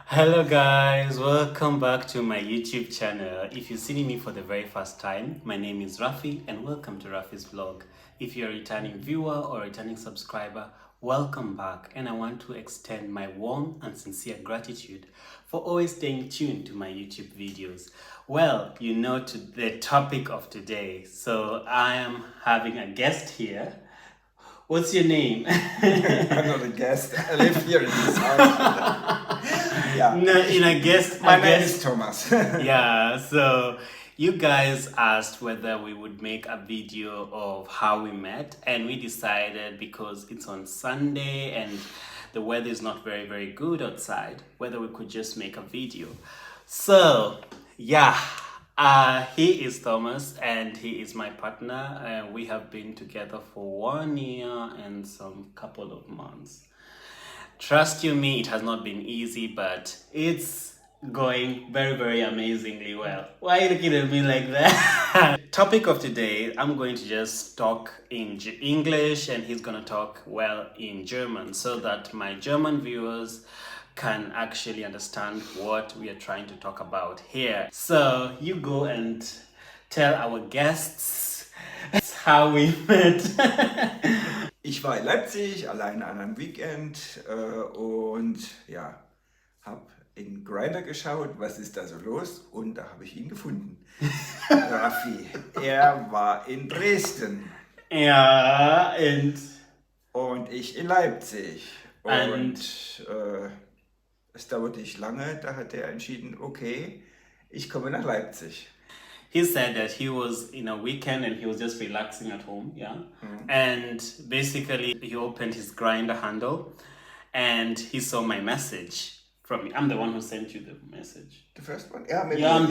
Hello guys, welcome back to my YouTube channel. If you're seeing me for the very first time, my name is Rafi and welcome to Rafi's vlog. If you're a returning viewer or a returning subscriber, welcome back, and I want to extend my warm and sincere gratitude for always staying tuned to my YouTube videos. Well, you know the topic of today, so I am having a guest here. What's your name? I'm not a guest. I live here in this house. Yeah. No, in a guest. My name is Thomas. Yeah, so you guys asked whether we would make a video of how we met, and we decided because it's on Sunday and the weather is not very good outside, whether we could just make a video. So yeah, he is Thomas and he is my partner. We have been together for 1 year and some couple of months. Trust you me, it has not been easy, but it's going very amazingly well. Why are you looking at me like that? Topic of today, I'm going to just talk in English and he's gonna talk in German so that my German viewers can actually understand what we are trying to talk about here. So you go and tell our guests how we met. Ich war in Leipzig, alleine an einem Weekend und ja, habe in Grindr geschaut, was ist da so los, und da habe ich ihn gefunden. Raffi, er war in Dresden. Ja, und ich in Leipzig. Und es dauerte nicht lange, da hat er entschieden, okay, ich komme nach Leipzig. He said that he was in a weekend and he was just relaxing at home, yeah? And basically he opened his Grindr handle and he saw my message from me. I'm the one who sent you the message. The first one? Yeah, maybe. Yeah, I'm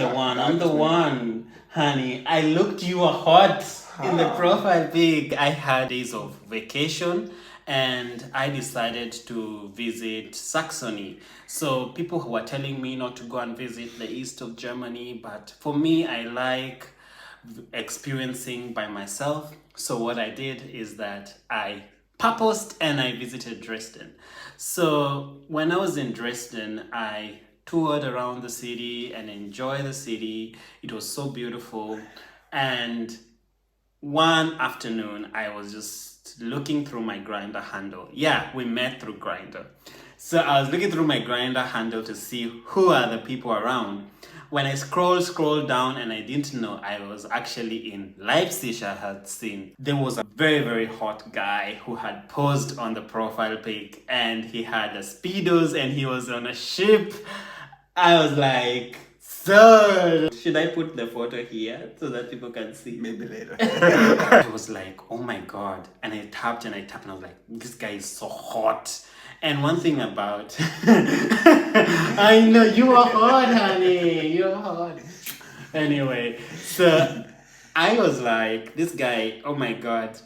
the one, honey. I looked you were hot in the profile pic. I had days of vacation and I decided to visit Saxony. So people who were telling me not to go and visit the east of Germany, but for me, I like experiencing by myself. So what I did is that I purposed and I visited Dresden. So when I was in Dresden, I toured around the city and enjoyed the city. It was so beautiful. And one afternoon, I was just looking through my Grindr handle. Yeah, we met through Grindr. So I was looking through my Grindr handle to see who are the people around. When I scrolled down and I didn't know I was actually in Leipzig, I had seen there was a very hot guy who had posed on the profile pic and he had a speedos and he was on a ship. I was like, so should I put the photo here so that people can see? Maybe later. I was like, oh my god. And I tapped and I was like, this guy is so hot. And one thing about I know you are hot, honey. You're hot. Anyway, so I was like, this guy, oh my god.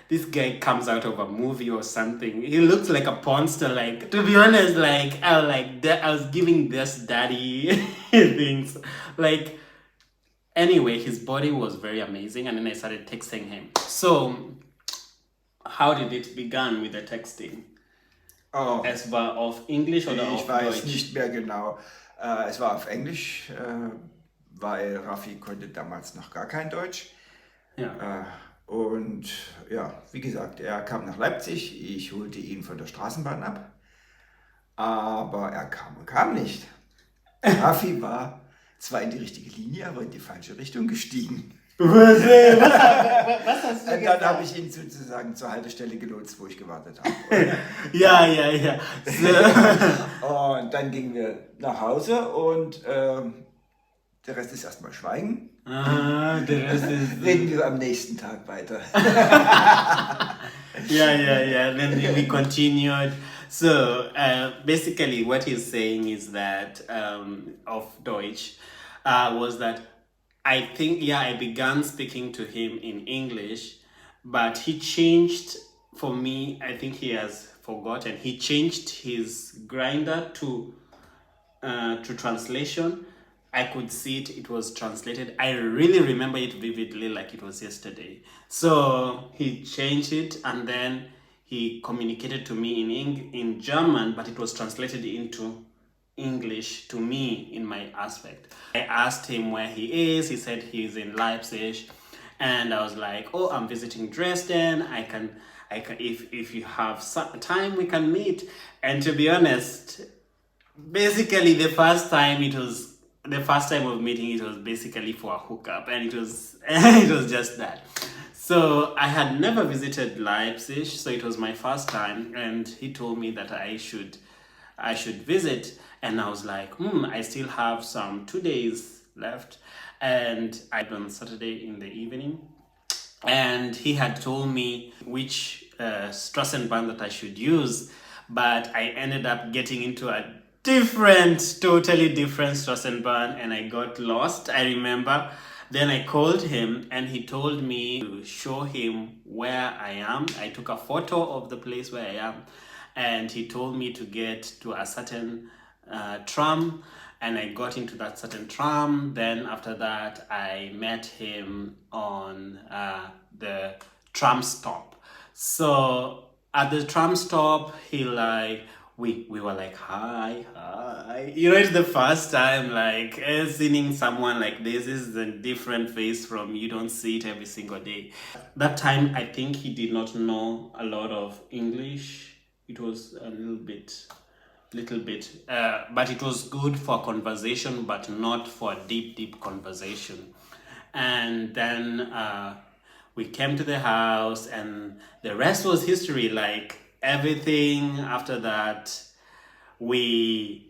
This guy comes out of a movie or something. He looks like a porn star. Like, to be honest, like I was giving this daddy things. Like, anyway, his body was very amazing, and then I started texting him. So, how did it begin with the texting? Oh. Es war auf Englisch oder auf Deutsch? Ich weiß nicht mehr genau. Es war auf Englisch, weil Raffi konnte damals noch gar kein Deutsch. Ja. Und ja, wie gesagt, er kam nach Leipzig, ich holte ihn von der Straßenbahn ab, aber er kam nicht. Raffi war zwar in die richtige Linie, aber in die falsche Richtung gestiegen. Was hast du Und dann habe ich ihn sozusagen zur Haltestelle gelotst, wo ich gewartet habe. Ja. So. Und dann gingen wir nach Hause und der Rest ist erstmal Schweigen. Der Rest ist... Reden wir am nächsten Tag weiter. Yeah. Then we continued. So basically what he's saying is that of Deutsch was that I think, I began speaking to him in English, but he changed, for me, I think he has forgotten, he changed his Grindr to translation. I could see it was translated. I really remember it vividly like it was yesterday. So he changed it and then he communicated to me in German, but it was translated into English to me in my aspect. I asked him where he is. He said he's in Leipzig, and I was like, "Oh, I'm visiting Dresden. I can if you have some time, we can meet." And to be honest, basically the first time of meeting, it was basically for a hookup, and it was it was just that. So I had never visited Leipzig, so it was my first time, and he told me that I should visit, and I was like, I still have some 2 days left, and I went on Saturday in the evening, and he had told me which Strassenbahn that I should use, but I ended up getting into a totally different Strassenbahn, and I got lost, I remember. Then I called him, and he told me to show him where I am. I took a photo of the place where I am, and he told me to get to a certain tram, and I got into that certain tram. Then after that, I met him on the tram stop. So at the tram stop, he like, we were like, hi. You know, it's the first time like seeing someone like this is a different face from you don't see it every single day. That time, I think he did not know a lot of English. It was a little bit, but it was good for conversation, but not for deep conversation. And then we came to the house, and the rest was history. Like everything after that, we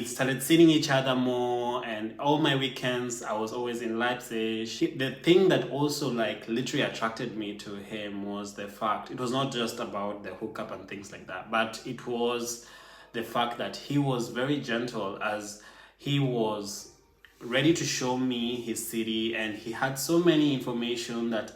started seeing each other more, and all my weekends I was always in Leipzig. The thing that also like literally attracted me to him was the fact it was not just about the hookup and things like that, but it was the fact that he was very gentle, as he was ready to show me his city, and he had so many information that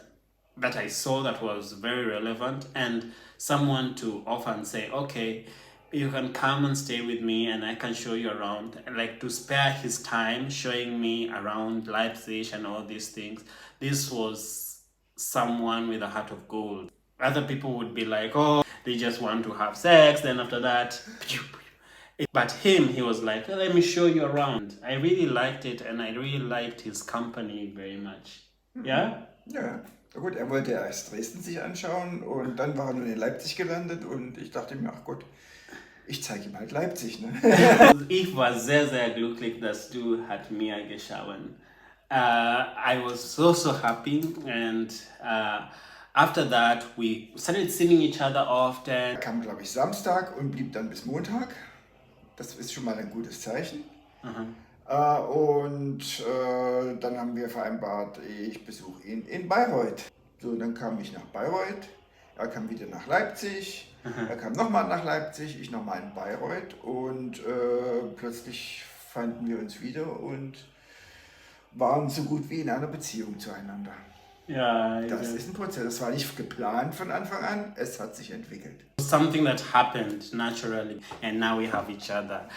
I saw that was very relevant, and someone to offer and say, okay, you can come and stay with me and I can show you around, like to spare his time showing me around Leipzig and all these things. This was someone with a heart of gold. Other people would be like, oh, they just want to have sex, then after that, but him, he was like, oh, let me show you around. I really liked it, and I really liked his company very much. Yeah? Ja, na gut, er wollte erst Dresden sich anschauen und dann war er nun in Leipzig gelandet und ich dachte mir, ach Gott, ich zeige ihm halt Leipzig, ne? Ich war sehr glücklich, dass du hat mir geschaut. I was so happy, and after that we started seeing each other often. Er kam, glaube ich, Samstag und blieb dann bis Montag. Das ist schon mal ein gutes Zeichen. Und dann haben wir vereinbart, ich besuche ihn in Bayreuth. So, dann kam ich nach Bayreuth, er kam wieder nach Leipzig, er kam nochmal nach Leipzig, ich nochmal in Bayreuth und plötzlich fanden wir uns wieder und waren so gut wie in einer Beziehung zueinander. Ja, das ist ein Prozess, das war nicht geplant von Anfang an, es hat sich entwickelt. Something that happened naturally, and now we have each other.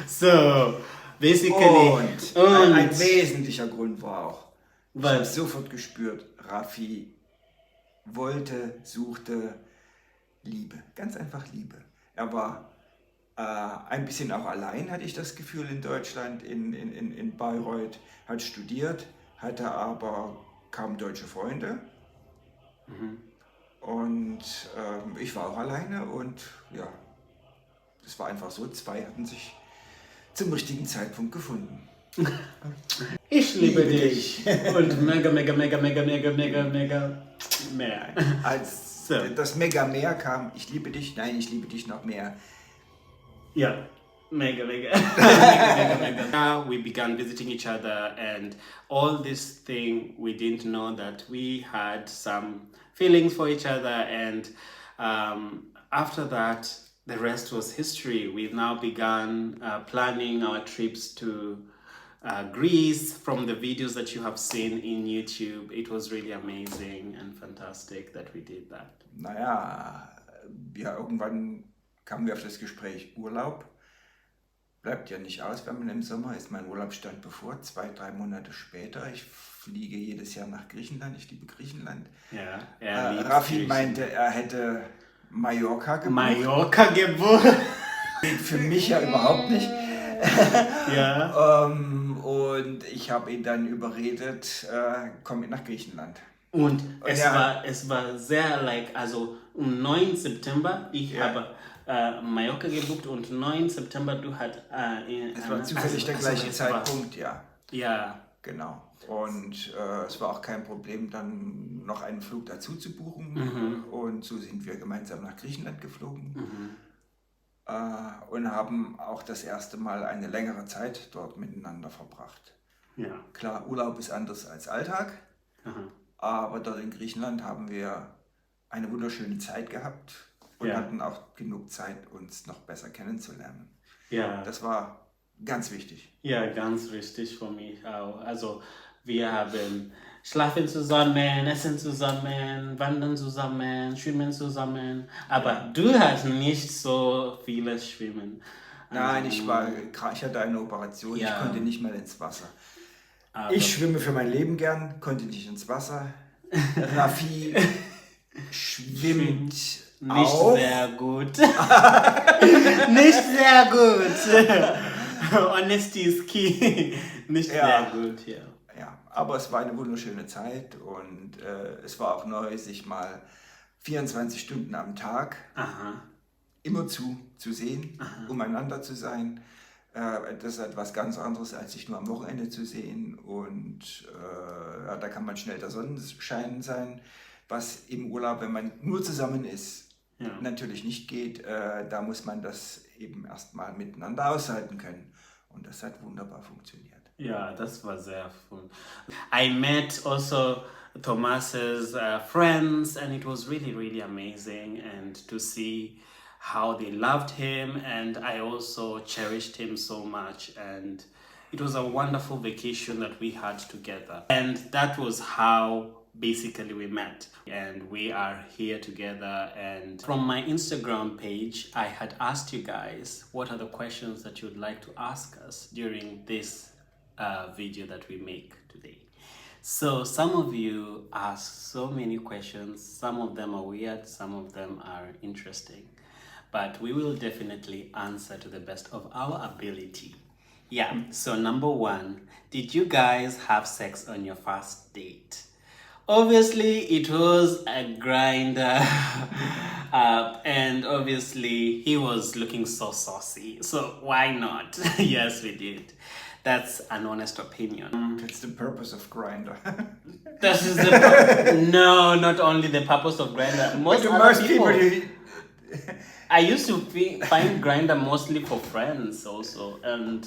So, basically... Und ein wesentlicher Grund war auch, ich habe sofort gespürt, Raffi suchte Liebe, ganz einfach Liebe. Er war ein bisschen auch allein, hatte ich das Gefühl, in Deutschland, in Bayreuth, hat studiert, hatte aber kaum deutsche Freunde. Und ich war auch alleine und ja, es war einfach so, zwei hatten sich zum richtigen Zeitpunkt gefunden. Ich liebe dich. Und mega mehr. Als das mega mehr kam, ich liebe dich, nein, ich liebe dich noch mehr. Ja, mega. Now we began visiting each other, and all this thing, we didn't know that we had some feelings for each other, and after that, the rest was history. We've now begun planning our trips to Greece from the videos that you have seen in YouTube. It was really amazing and fantastic that we did that. Naja, ja, irgendwann kamen wir auf das Gespräch Urlaub. Bleibt ja nicht aus, wenn man im Sommer ist. Mein Urlaub stand bevor, 2-3 Monate später. Ich fliege jedes Jahr nach Griechenland. Ich liebe Griechenland. Ja, Raffi meinte, er hätte Mallorca geboren. Geht für mich ja überhaupt nicht. Ja. Und ich habe ihn dann überredet, komm mit nach Griechenland. Und es war sehr, also am 9. September, ich habe Mallorca gebucht und 9. September, du hast... Es war zufällig der gleiche Zeitpunkt, ja. Ja. Genau. Und es war auch kein Problem, dann noch einen Flug dazu zu buchen. Und so sind wir gemeinsam nach Griechenland geflogen. Und haben auch das erste Mal eine längere Zeit dort miteinander verbracht. Ja. Klar, Urlaub ist anders als Alltag, aber dort in Griechenland haben wir eine wunderschöne Zeit gehabt und hatten auch genug Zeit, uns noch besser kennenzulernen. Ja. Das war ganz wichtig. Ja, ganz wichtig für mich auch. Also wir haben schlafen zusammen, essen zusammen, wandern zusammen, schwimmen zusammen. Aber du hast nicht so vieles Schwimmen. Nein, ich hatte eine Operation, ich konnte nicht mal ins Wasser. Aber ich schwimme für mein Leben gern, konnte nicht ins Wasser. Raffi schwimmt nicht auch. Sehr gut. Nicht sehr gut. Honesty is key. Nicht sehr gut, ja. Ja, aber es war eine wunderschöne Zeit und es war auch neu, sich mal 24 Stunden am Tag immer zu sehen, umeinander zu sein. Das ist etwas ganz anderes, als sich nur am Wochenende zu sehen. Und da kann man schnell der Sonnenschein sein, was im Urlaub, wenn man nur zusammen ist, natürlich nicht geht. Da muss man das eben erstmal miteinander aushalten können. Und das hat wunderbar funktioniert. Ja, das war sehr fun. I met also Thomas's friends and it was really, really amazing and to see how they loved him, and I also cherished him so much, and it was a wonderful vacation that we had together, and that was how basically we met, and we are here together. And from my Instagram page, I had asked you guys what are the questions that you would like to ask us during this video that we make today. So some of you asked so many questions. Some of them are weird, some of them are interesting, but we will definitely answer to the best of our ability. Yeah, so number one, did you guys have sex on your first date? Obviously, it was a Grindr and obviously he was looking so saucy, so why not? Yes, we did. That's an honest opinion. That's the purpose of Grindr. This is the no, not only the purpose of Grindr. Most people I used to find Grindr mostly for friends also, and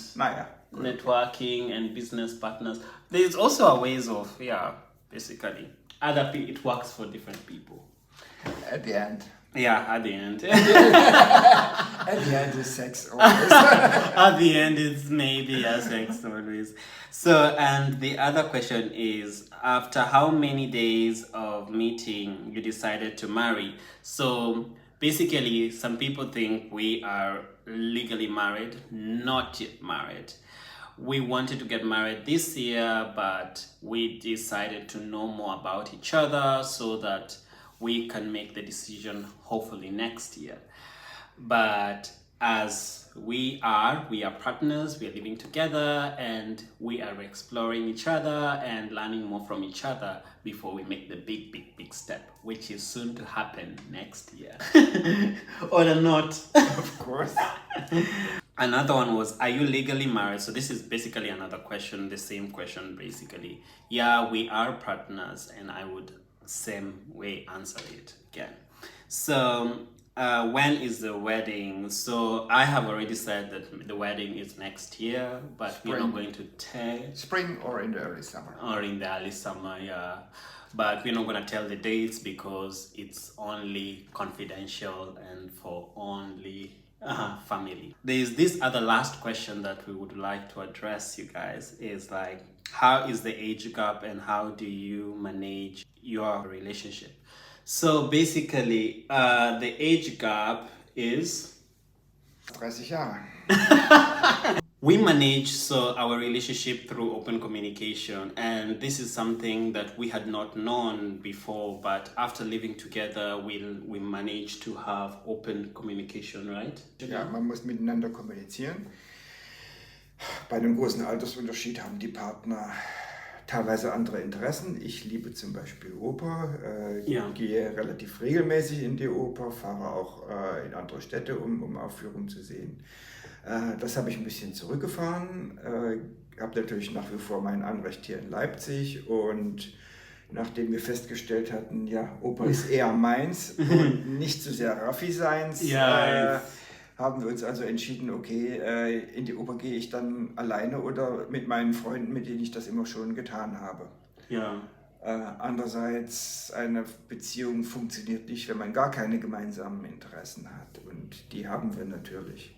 networking and business partners. There's also a ways of, basically. It works for different people. At the end. Yeah, at the end. At the end is sex always. At the end it's maybe a sex always. So, and the other question is, after how many days of meeting you decided to marry? So, basically, some people think we are legally married, not yet married. We wanted to get married this year, but we decided to know more about each other so that we can make the decision hopefully next year. But as we are partners, we are living together, and we are exploring each other and learning more from each other before we make the big step, which is soon to happen next year. Or not. Of course. Another one was, are you legally married? So this is basically another question, the same question basically. Yeah, we are partners, and I would same way answer it again. So when is the wedding? So I have already said that the wedding is next year, but we're not going to tell. Spring or in the early summer. Or in the early summer, yeah. But we're not going to tell the dates because it's only confidential and for only family. There's this other last question that we would like to address, you guys, is like, how is the age gap and how do you manage your relationship? So basically, the age gap is 30 Jahre. we manage our relationship through open communication, and this is something that we had not known before, but after living together we managed to have open communication, right? Ja, man muss miteinander kommunizieren. Bei einem großen Altersunterschied haben die Partner teilweise andere Interessen. Ich liebe zum Beispiel Oper, gehe relativ regelmäßig in die Oper, fahre auch in andere Städte, um Aufführungen zu sehen. Das habe ich ein bisschen zurückgefahren, habe natürlich nach wie vor mein Anrecht hier in Leipzig, und nachdem wir festgestellt hatten, ja, Oper ist eher meins und nicht so sehr Raffi seins, haben wir uns also entschieden, okay, in die Oper gehe ich dann alleine oder mit meinen Freunden, mit denen ich das immer schon getan habe. Ja. Andererseits, eine Beziehung funktioniert nicht, wenn man gar keine gemeinsamen Interessen hat, und die haben wir natürlich.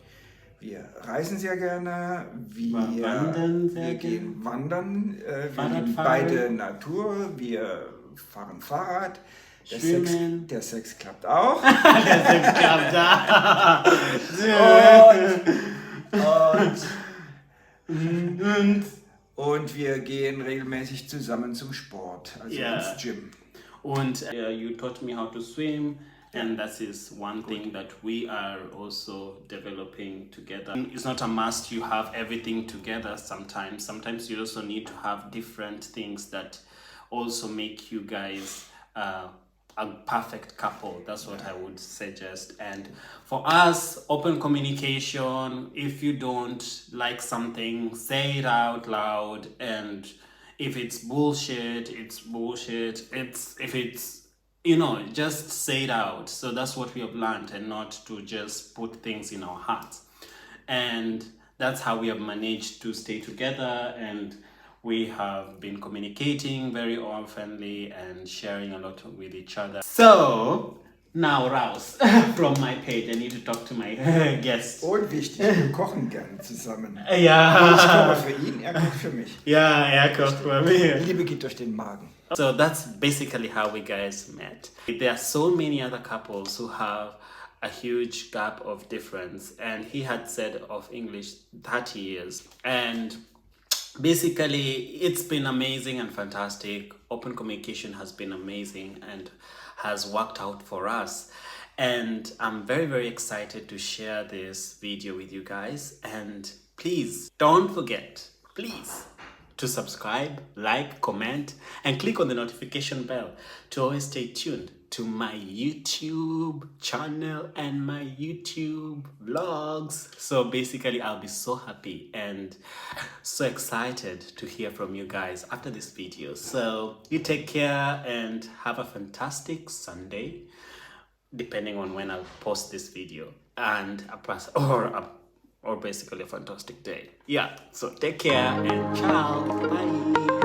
Wir reisen sehr gerne, wir gehen wandern, wir lieben beide Natur, wir fahren Fahrrad, der Sex klappt auch. Der Sex klappt auch. Und wir gehen regelmäßig zusammen zum Sport, also ins Gym. Und you taught me how to swim. And that is one thing that we are also developing together. It's not a must you have everything together sometimes. Sometimes you also need to have different things that also make you guys a perfect couple. That's what I would suggest. And for us, open communication. If you don't like something, say it out loud. And if it's bullshit, it's bullshit. If it's just say it out. So that's what we have learned, and not to just put things in our hearts. And that's how we have managed to stay together, and we have been communicating very oftenly and sharing a lot with each other. So now, raus from my page. I need to talk to my guest. Und wichtig, wir kochen gerne zusammen. Ja. Ich koche für ihn, er kocht für mich. Ja, er kocht für mich. Liebe geht durch den Magen. So that's basically how we guys met. There are so many other couples who have a huge gap of difference, and he had said of English 30 years. And basically it's been amazing and fantastic. Open communication has been amazing and has worked out for us. And I'm very, very excited to share this video with you guys. And please don't forget, to subscribe, like, comment, and click on the notification bell to always stay tuned to my YouTube channel and my YouTube vlogs. So basically, I'll be so happy and so excited to hear from you guys after this video. So you take care and have a fantastic Sunday, depending on when I'll post this video, and or basically a fantastic day. Yeah, so take care and ciao, bye.